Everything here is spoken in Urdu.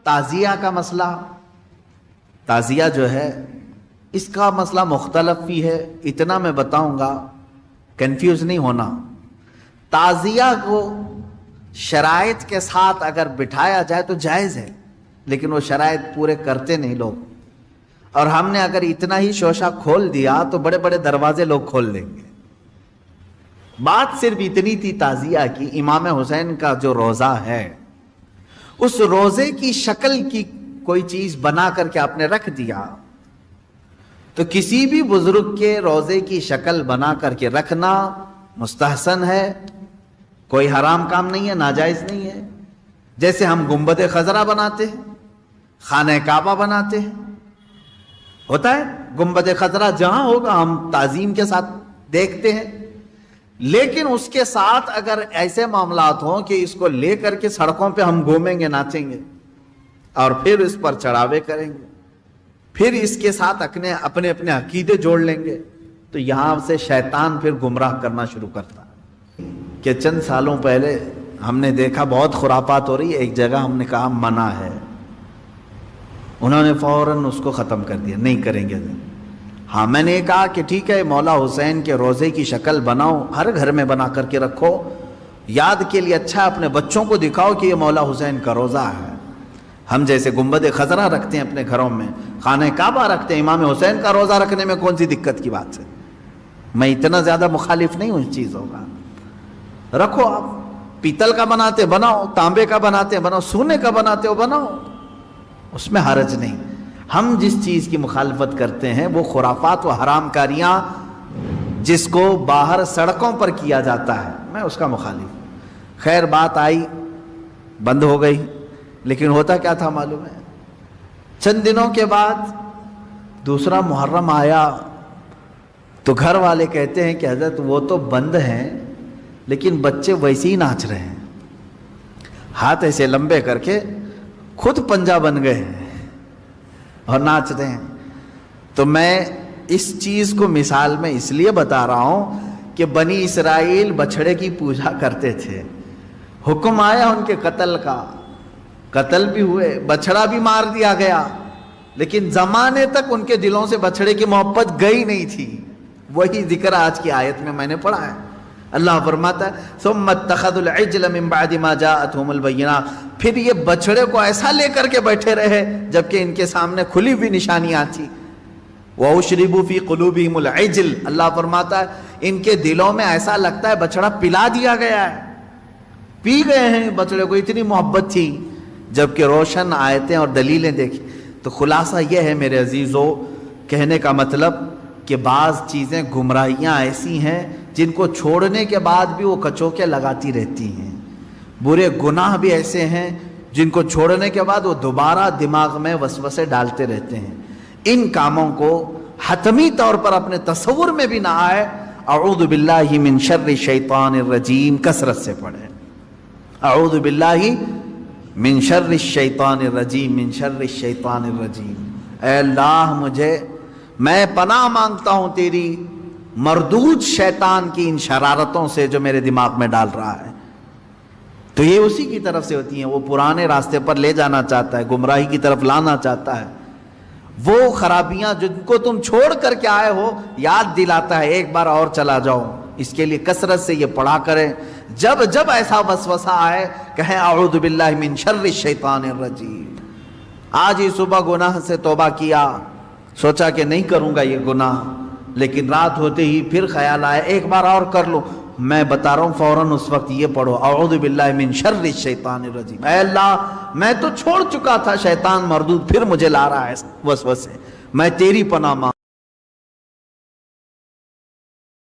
تعزیہ کا مسئلہ، تعزیہ جو ہے اس کا مسئلہ مختلف بھی ہے، اتنا میں بتاؤں گا، کنفیوز نہیں ہونا۔ تعزیہ کو شرائط کے ساتھ اگر بٹھایا جائے تو جائز ہے، لیکن وہ شرائط پورے کرتے نہیں لوگ، اور ہم نے اگر اتنا ہی شوشہ کھول دیا تو بڑے بڑے دروازے لوگ کھول دیں گے۔ بات صرف اتنی تھی تعزیہ کی، امام حسین کا جو روزہ ہے اس روزے کی شکل کی کوئی چیز بنا کر کے آپ نے رکھ دیا، تو کسی بھی بزرگ کے روزے کی شکل بنا کر کے رکھنا مستحسن ہے، کوئی حرام کام نہیں ہے، ناجائز نہیں ہے۔ جیسے ہم گنبد خضرا بناتے ہیں، خانہ کعبہ بناتے ہیں، ہوتا ہے گنبد خضرا جہاں ہوگا ہم تعظیم کے ساتھ دیکھتے ہیں، لیکن اس کے ساتھ اگر ایسے معاملات ہوں کہ اس کو لے کر کے سڑکوں پہ ہم گھومیں گے، ناچیں گے، اور پھر اس پر چڑھاوے کریں گے، پھر اس کے ساتھ اپنے اپنے عقیدے جوڑ لیں گے، تو یہاں سے شیطان پھر گمراہ کرنا شروع کرتا ہے۔ کہ چند سالوں پہلے ہم نے دیکھا بہت خرافات ہو رہی ہے، ایک جگہ ہم نے کہا منع ہے، انہوں نے فوراً اس کو ختم کر دیا، نہیں کریں گے۔ ہاں میں نے کہا کہ ٹھیک ہے، مولا حسین کے روزے کی شکل بناؤ، ہر گھر میں بنا کر کے رکھو، یاد کے لیے اچھا، اپنے بچوں کو دکھاؤ کہ یہ مولا حسین کا روزہ ہے۔ ہم جیسے گنبد خضرا رکھتے ہیں اپنے گھروں میں، خانہ کعبہ رکھتے ہیں، امام حسین کا روزہ رکھنے میں کون سی دقت کی بات ہے؟ میں اتنا زیادہ مخالف نہیں ہوں اس چیزوں کا، رکھو، آپ پیتل کا بناتے بناؤ، تانبے کا بناتے بناؤ، سونے کا بناتے ہو بناؤ، اس میں حرج نہیں۔ ہم جس چیز کی مخالفت کرتے ہیں وہ خرافات و حرام کاریاں جس کو باہر سڑکوں پر کیا جاتا ہے، میں اس کا مخالف۔ خیر بات آئی، بند ہو گئی، لیکن ہوتا کیا تھا معلوم ہے؟ چند دنوں کے بعد دوسرا محرم آیا تو گھر والے کہتے ہیں کہ حضرت وہ تو بند ہیں لیکن بچے ویسے ہی ناچ رہے ہیں، ہاتھ ایسے لمبے کر کے خود پنجہ بن گئے ہیں اور ناچ رہے ہیں۔ تو میں اس چیز کو مثال میں اس لیے بتا رہا ہوں کہ بنی اسرائیل بچھڑے کی پوجا کرتے تھے، حکم آیا ان کے قتل کا، قتل بھی ہوئے، بچھڑا بھی مار دیا گیا، لیکن زمانے تک ان کے دلوں سے بچھڑے کی محبت گئی نہیں تھی۔ وہی ذکر آج کی آیت میں میں نے پڑھا ہے، اللہ فرماتا ہے ثم اتخذوا العجل من بعد ما جاءتهم البینات، پھر یہ بچڑے کو ایسا لے کر کے بیٹھے رہے جبکہ ان کے سامنے کھلی ہوئی نشانیاں تھی۔ وَأُشْرِبُوا فِي قُلُوبِهِمُ الْعِجْلَ، اللہ فرماتا ہے ان کے دلوں میں ایسا لگتا ہے بچڑا پلا دیا گیا ہے، پی گئے ہیں بچڑے کو، اتنی محبت تھی، جبکہ روشن آیتیں اور دلیلیں دیکھی۔ تو خلاصہ یہ ہے میرے عزیزو، کہنے کا مطلب کہ بعض چیزیں گمراہیاں ایسی ہیں جن کو چھوڑنے کے بعد بھی وہ کچوکے لگاتی رہتی ہیں، برے گناہ بھی ایسے ہیں جن کو چھوڑنے کے بعد وہ دوبارہ دماغ میں وسوسے ڈالتے رہتے ہیں۔ ان کاموں کو حتمی طور پر اپنے تصور میں بھی نہ آئے۔ اعوذ باللہ من شر الشیطان الرجیم کثرت سے پڑھیں، اعوذ باللہ من شر الشیطان الرجیم، من شر الشیطان الرجیم۔ اے اللہ میں پناہ مانگتا ہوں تیری مردود شیطان کی ان شرارتوں سے جو میرے دماغ میں ڈال رہا ہے۔ تو یہ اسی کی طرف سے ہوتی ہیں، وہ پرانے راستے پر لے جانا چاہتا ہے، گمراہی کی طرف لانا چاہتا ہے، وہ خرابیاں جن کو تم چھوڑ کر کے آئے ہو یاد دلاتا ہے ایک بار اور چلا جاؤ۔ اس کے لیے کثرت سے یہ پڑھا کریں، جب جب ایسا وسوسہ آئے کہیں اعوذ باللہ من شر الشیطان الرجیم۔ آج ہی صبح گناہ سے توبہ کیا، سوچا کہ نہیں کروں گا یہ گناہ، لیکن رات ہوتے ہی پھر خیال آیا ایک بار اور کر لو، میں بتا رہا ہوں فوراً اس وقت یہ پڑھو اعوذ باللہ من شر الشیطان الرجیم۔ اے اللہ میں تو چھوڑ چکا تھا، شیطان مردود پھر مجھے لا رہا ہے وسوسے، میں تیری پناہ مانگ